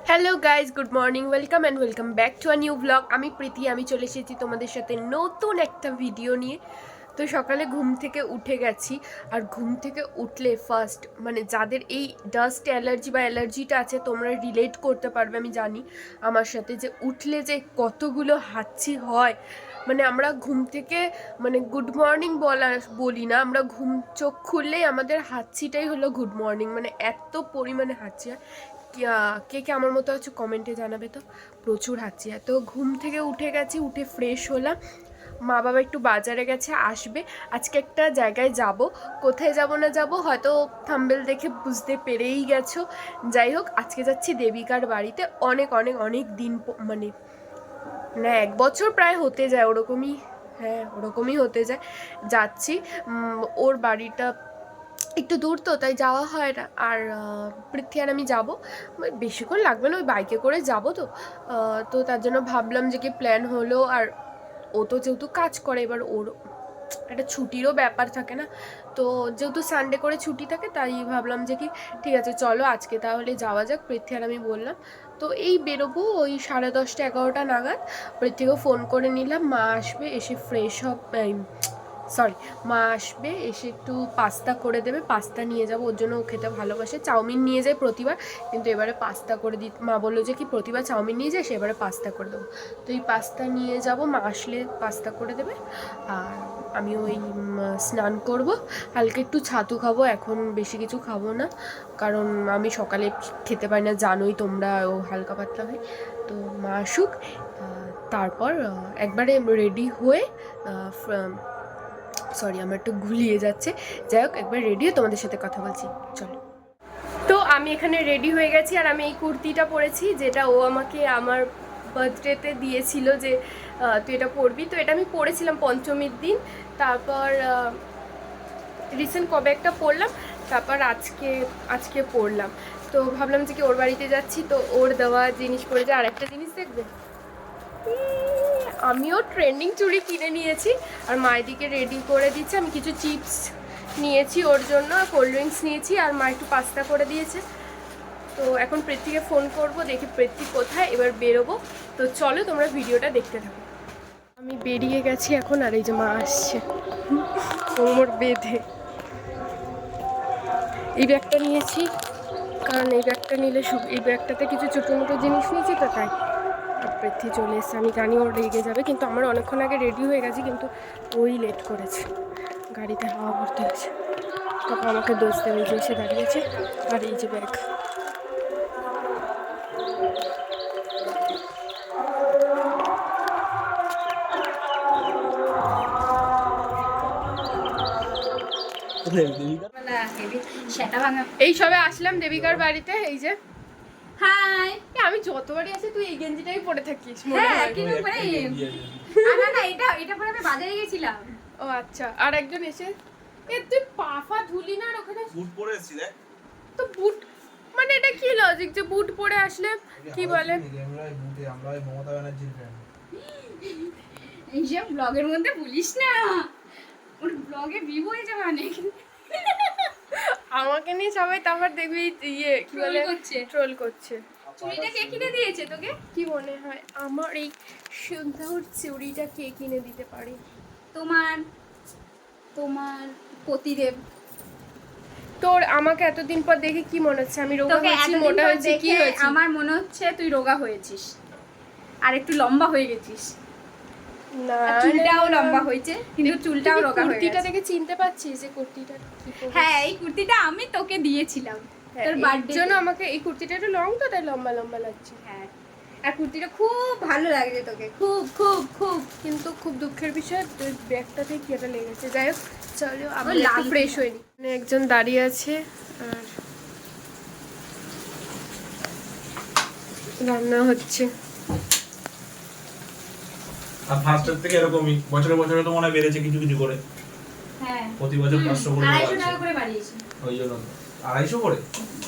Hello guys, good morning, welcome and welcome back to a new blog. আমি প্রীতি, আমি চলে এসেছি তোমাদের সাথে নতুন একটা ভিডিও নিয়ে। তো সকালে ঘুম থেকে উঠে গেছি, আর ঘুম থেকে উঠলে ফার্স্ট মানে যাদের এই ডাস্ট অ্যালার্জি বা অ্যালার্জিটা আছে তোমরা রিলেট করতে পারবে আমি জানি আমার সাথে, যে উঠলে যে কতগুলো হাঁচি হয়। মানে আমরা ঘুম থেকে মানে গুড মর্নিং বলি না, আমরা চোখ খুললেই আমাদের হাঁচিটাই হলো গুড মর্নিং, মানে এত পরিমাণে হাঁচি হয়। কে কে আমার মতো আছে কমেন্টে জানাবে তো। প্রচুর হাঁচি। তো ঘুম থেকে উঠে গেছি, উঠে ফ্রেশ হলাম। মা বাবা একটু বাজারে গেছে, আসবে। আজকে একটা জায়গায় যাব, কোথায় যাব না যাব হয়তো থাম্বেল দেখে বুঝতে পেরেই গেছো। যাই হোক, আজকে যাচ্ছি দেবিকার বাড়িতে। অনেক অনেক অনেক দিন মানে না, 1 বছর প্রায় হতে যায় ওরকমই। হ্যাঁ, ওরকমই হতে যায়। যাচ্ছি। ওর বাড়িটা একটু দূর তো, তাই যাওয়া হয় না। আর পৃথ্বী আর আমি যাবো, বেশিক্ষণ লাগবে না, ওই বাইকে করে যাবো তো। তো তার জন্য ভাবলাম যে কি প্ল্যান হলো। আর ও তো যেহেতু কাজ করে, এবার ওর একটা ছুটিরও ব্যাপার থাকে না, তো যেহেতু সানডে করে ছুটি থাকে তাই ভাবলাম যে কি ঠিক আছে চলো আজকে তাহলে যাওয়া যাক। পৃথ্বী আর আমি বললাম তো এই বেরোবো ওই 10:30 11টা নাগাদ। পৃথ্বীকেও ফোন করে নিলাম, মা আসবে, এসে ফ্রেশ মা আসবে, এসে একটু পাস্তা করে দেবে, পাস্তা নিয়ে যাবো। ওর জন্য ও খেতে ভালোবাসে, চাউমিন নিয়ে যায় প্রতিবার, কিন্তু এবারে পাস্তা করে মা বললো যে কি প্রতিবার চাউমিন নিয়ে যায়, সে এবারে পাস্তা করে দেবো। তো এই পাস্তা নিয়ে যাব, মা আসলে পাস্তা করে দেবে। আর আমি ওই স্নান করব, হালকা একটু ছাতু খাবো, এখন বেশি কিছু খাবো না, কারণ আমি সকালে খেতে পারি না জানোই তোমরা, ও হালকা পাতলা হয়। তো মা আসুক, তারপর একবারে রেডি হয়ে সরি আমার একটু গুলিয়ে যাচ্ছে। যাই হোক, একবার রেডি হয়ে তোমাদের সাথে কথা বলছি, চলো। তো আমি এখানে রেডি হয়ে গেছি, আর আমি এই কুর্তিটা পরেছি, যেটা ও আমাকে আমার বার্থডেতে দিয়েছিল যে তুই এটা পরবি। তো এটা আমি পরেছিলাম পঞ্চমীর দিন, তারপর রিসেন্ট কবে একটা পরলাম, তারপর আজকে পরলাম। তো ভাবলাম যে কি ওর বাড়িতে যাচ্ছি, তো ওর দেওয়া জিনিস পরে আর একটা জিনিস দেখবে, আমিও ট্রেন্ডিং চুড়ি কিনে নিয়েছি। আর মা এদিকে রেডি করে দিচ্ছে, আমি কিছু চিপস নিয়েছি ওর জন্য, কোল্ড ড্রিঙ্কস নিয়েছি, আর মা একটু পাস্তা করে দিয়েছে। তো এখন পৃথ্বীকে ফোন করব, দেখি পৃথ্বী কোথায়, এবার বেরোবো। তো চলো তোমরা ভিডিওটা দেখতে থাকো। আমি বেরিয়ে গেছি এখন, আর এই যে মা আসছে কোমর বেঁধে। এই ব্যাগটা নিয়েছি, কারণ এই ব্যাগটা নিলে এই ব্যাগটাতে কিছু ছোটো মোটো জিনিস নিয়েছি, তো তাই। আর পৃথ্বী চলে এসছে, আমি জানি ওর রেগে যাবে, কিন্তু আমার অনেকক্ষণ আগে রেডি হয়ে গেছি, কিন্তু ওই লেট করেছে, গাড়িতে হাওয়া ভরতে আছে। তখন আমাকে দোষ দেবে, যে এসে দাঁড়িয়েছে। আর এই যে ব্যাগ, এই সবে আসলাম দেবিকার বাড়িতে। এই যে হাই, আমি যতবারই আসি তুই এই গেঞ্জিটাই পরে থাকিস মনে হ্যাঁ হয়। কিন্তু মানে না এটা পরে আমি বাজারে গেছিলাম। ও আচ্ছা, আর একজন এসে তুই পাফা ধুলি না, আর ওখানে বুট পরে এসেছি দেখ। তো বুট মানে এটা কি লজিক যে বুট পরে আসলে কি বলে? আমরা মমতা ব্যানার্জির ফ্যান। এইসব ব্লগের মধ্যে বলিস না, ওর ব্লগে ভিউ হয়ে যাবে অনেক। আমাকে নিয়ে সবাই তারপর দেখবি ইয়ে কি বলে ট্রোল করছে। চুড়িটা কে কিনে দিয়েছে তোকে? কি মনে হয় আমার এই সুন্দর চুড়িটা কে কিনে দিতে পারে? তোমার পতিদেব। তোর আমাকে এতদিন পর দেখে কি মনে হচ্ছে? আমি রোগা হয়েছি, মোটা হয়েছি, কি হয়েছে? আমার মনে হচ্ছে তুই রোগা হয়েছিস আর একটু লম্বা হয়ে গেছিস। না, চুলটাও লম্বা হয়েছে, কিন্তু চুলটাও রোগা হয়ে কুর্তিটা গেছে। দেখে চিনতে পারছিস যে কুর্তিটা কি পরে? হ্যাঁ, এই কুর্তিটা আমি তোকে দিয়েছিলাম তোর বার্থডে জন্য। আমাকে এই কুর্তিটা একটু লং তো, তাই লম্বা লম্বা লাগছে। হ্যাঁ, আর কুর্তিটা খুব ভালো লাগছে তোকে, খুব খুব খুব। কিন্তু খুব দুঃখের বিষয় তোর ব্যাগটাতে কি একটা লেগেছে। যাই হোক চলো আমরা লাল একটু ফ্রেশ হই নি। একজন দাঁড়িয়ে আছে আর রান্না হচ্ছে। আর ফার্স্টের থেকে এরকমই বছরে বছরে তো মনে হয় বেড়েছে কিছু কিছু করে। হ্যাঁ, প্রতি বছর 500 করে 250 টাকা করে বাড়িয়েছে। ওই জন্য 250 করে,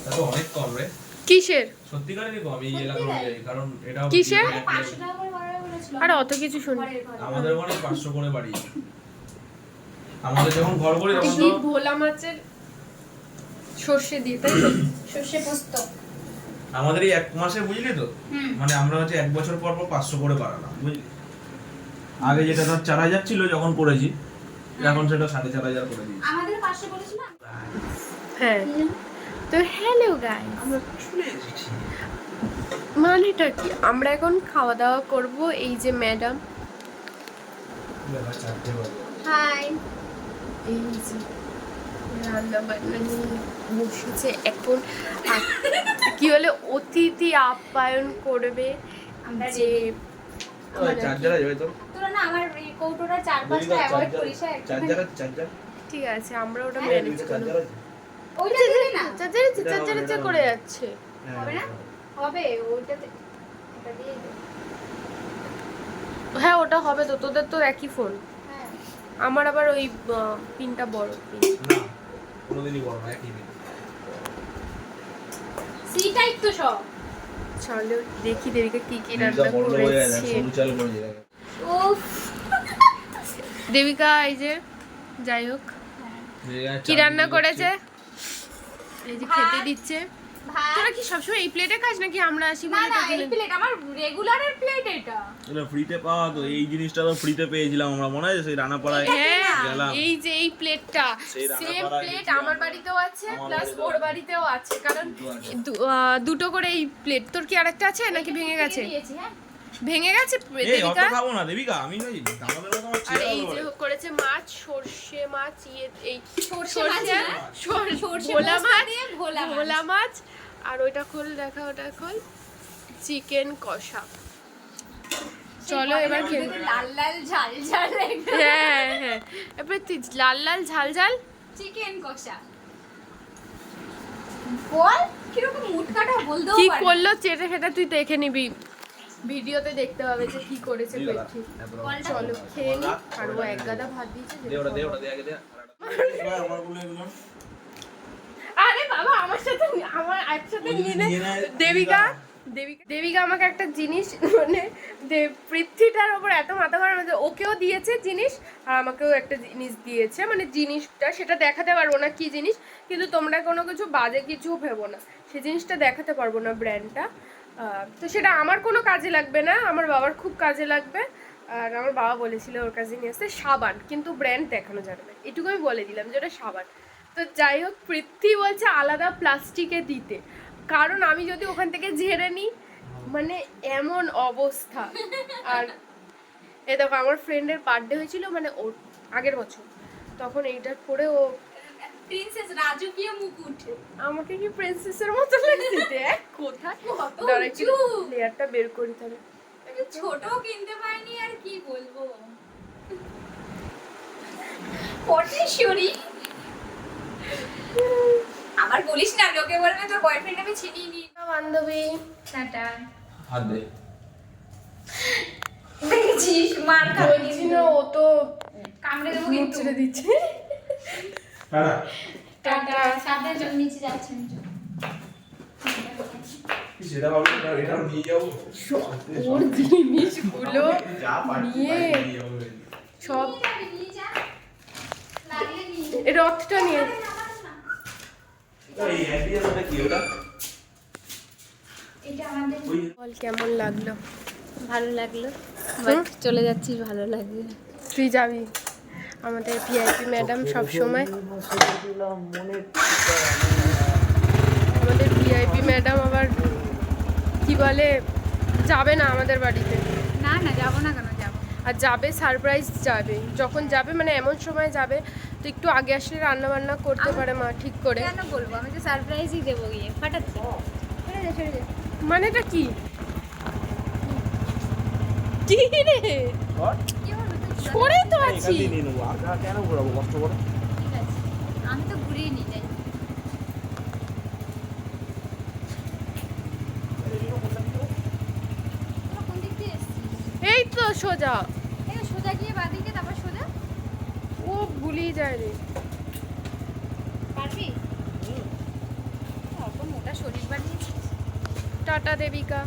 তা তো অনেক কম রে। কিসের? সত্যিকারেরই কম এই এলাকার অনুযায়ী, কারণ এটা কিসের? 500 টাকা করে বাড়াবে বলেছিল। আর অত কিছু শুনি। আমাদের ওখানে 500 করে বাড়িয়েছে। আমাদের যখন ঘর করি তখন কি তো ভোলা মাছের সর্ষে দিয়ে, তাই তো? সর্ষে পোস্ত। আমাদের এই 1 মাসে বুঝলি তো, মানে আমরা হচ্ছে 1 বছর পর পর 500 করে বাড়ালাম, বুঝলি? আগে যেটা ধর 4000 ছিল যখন করেছি, এখন সেটা 4500 করে দিয়েছি। আমাদের 500 করেছিল না? হ্যাঁ, তো হ্যালো গাইস, আমরা চলে এসেছি। মানেটা কি, আমরা এখন খাওয়া দাওয়া করব। এই যে ম্যাডাম, হাই। এই যে রান্না বান্না নিয়ে বসেছে এখন। আর কি বলে, অতিথি আপ্যায়ন করবে যে ওই চার্জার আছে তোর? তোরা না আমার এই কৌটোটা 4-5টা অ্যাভয়েড করিস। চার্জার ঠিক আছে, আমরা ওটা ম্যানেজ করব। চার্জার আছে? ওইটা দিবি না? চাচারে করে যাচ্ছে। হবে না? হবে ওইটাতে, এটা দিয়ে দে। হ্যাঁ, ওটা হবে তো, তোদের তো একই ফোন। হ্যাঁ। আমার আবার ওই পিনটা বড় পিন। না, কোনোদিনই বড় না, একই মিনিট। সি টাইপ তো সব। চলো দেখি দেবিকা কি কি রান্না করেছে। উফ। দেবিকা এই যে, যাই হোক, কি রান্না করেছে এই যে খেতে দিচ্ছে। ভাত। তোরা কি সবসময় এই প্লেটে খাস নাকি আমরা আসি না বলে না, তোর এই জন্য? প্লেট আমার রেগুলারের প্লেট এটা। এটা ফ্রিতে পাওয়া তো, এই জিনিসটা তো ফ্রিতে পেয়েছিলাম আমরা, মনে আছে সেই রানাপাড়ায় হ্যাঁ, গেলাম। এই যে এই প্লেটটা সেই সেম রান্নাপাড়ায় প্লেট গেছিলাম। আমার বাড়িতেও আছে, আমার প্লাস বাড়িতেও ওর আছে। বাড়িতেও আছে, কারণ দুটো আছে। দুটো করে এই প্লেট। তোর কি আরেকটা আছে নাকি ভেঙে গেছে? দিয়েছি, হ্যাঁ। ভেঙে গেছে এই অত দেবিকা। খাবো না দেবিকা, আমি ভাই আমাদের মতো আমার আর চেয়ার এই যে হবে। করেছে মাছ, সর্ষে মাছ, এই সর্ষে মাছ না? সর্ষে ভোলা পোস্ত মাছ, দিয়ে ভোলা মাছ। ভোলা মাছ। আর ওইটা খোল, দেখা ওটা খোল, চিকেন কষা। চলো এবার খেয়ে খেয়ে লাল লাল ঝাল ঝাল একদম। হ্যাঁ হ্যাঁ, এবার তুই লাল লাল ঝাল ঝাল। চিকেন কষা। বল কিরকম মুড কাটা বল দাও। কি করলো চেটে সেটা তুই দেখে নিবি, ভিডিওতে দেখতে হবে যে কি করেছে পেটে। চলো খেয়ে নি। আর ও এক গাদা ভাত দিয়েছে দে ওটা, দে যেটা ওটা, দে আগে দে। আমার গুলো এগুলো আরে বাবা, আমার সাথে আমার একসাথে নিয়ে নে। দেবিকা দেবিকা আমাকে একটা জিনিস, মানে পৃথ্বীটার ওপর এত মাথা গরম আছে, ওকেও দিয়েছে জিনিস আর আমাকেও একটা জিনিস দিয়েছে। মানে জিনিসটা সেটা দেখাতে পারবো না কি জিনিস, কিন্তু তোমরা কোনো কিছু বাজে কিছু ভেবো না, সেই জিনিসটা দেখাতে পারবো না ব্র্যান্ডটা। তো সেটা আমার কোনো কাজে লাগবে না, আমার বাবার খুব কাজে লাগবে। আর আমার বাবা বলেছিল ওর কাছে নিয়ে আসতে সাবান, কিন্তু ব্র্যান্ড দেখানো যাবে না, এটুকু আমি বলে দিলাম যে ওটা সাবান। তো যাই হোক, পৃথ্বী বলছে আলাদা প্লাস্টিকে দিতে, কারণ আমি যদি ওখান থেকে ঝেড়ে নিই, মানে এমন অবস্থা। আর এ দেখো, আমার ফ্রেন্ডের বার্থডে হয়েছিল, মানে ওর আগের বছর, তখন এইটার পরে ও প্রিন্সেস রাজকীয় মুকুট। আমাকে কি প্রিন্সেসের মতো লাগছে দেখ কোথায়। কত দাঁড়া একটু উঁচু। লেয়ারটা বের করি তাহলে। ছোট কিনতে পারিনি, আর কি বলবো। পটেশ্বরী। আবার বলিস না, লোকে বলবে তোর বয়ফ্রেন্ড আমি চিনি নি। বান্ধবী টাটা। হাত দে। দেখেছিস মার খাবে বলছি না, ও তো কামড়ে দেবো কিন্তু। ছেড়ে দিচ্ছে। টাটা। টাটা। সাবধানে চল, নিচে যাচ্ছে। সেটা ভাবছি না, এটা নিয়ে যাবো। ওর জিনিসগুলো যা পারছি নিয়ে নিয়ে যাবো। সব নিয়ে যা। লাগলে নিয়ে যা। এই রথটা নিয়ে। এই অ্যান্টিয়ার মানে কি ওটা? এটা আমাদের। ওই বল কেমন লাগলো? ভালো লাগলো, হুম? চলে যাচ্ছি, ভালো লাগবে। তুই যাবি? আমাদের ভিআইপি ম্যাডাম সব সময়, আমাদের ভিআইপি ম্যাডাম আবার কি বলে, যাবে না আমাদের বাড়িতে। না না, যাবো না কেন, যাবো। আর যাবে সারপ্রাইজ, যাবে যখন যাবে মানে এমন সময় যাবে তো একটু আগে আসলে রান্না বান্না করতে পারে মা ঠিক করে। কেন বলবো, আমি তো সারপ্রাইজই দেবো গিয়ে ফাটাচ্ছি। সরে যা, সরে যা। মানেটা কি? কি রে, কি হলো তো? সরে তো আছি। নিয়ে নেবো, আর কেন ঘোরাবো কষ্ট করে? ঠিক আছে, আমি তো ঘুরিয়ে নিয়ে যাই। তোরা কোন দিক দিয়ে এসছিস? এই তো সোজা, এই তো সোজা গিয়ে বাঁদিকে, তারপর সোজা। ও ভুলিয়ে যায় রে। পারবি? অত মোটা শরীর বানিয়েছিস। টাটা দেবিকা।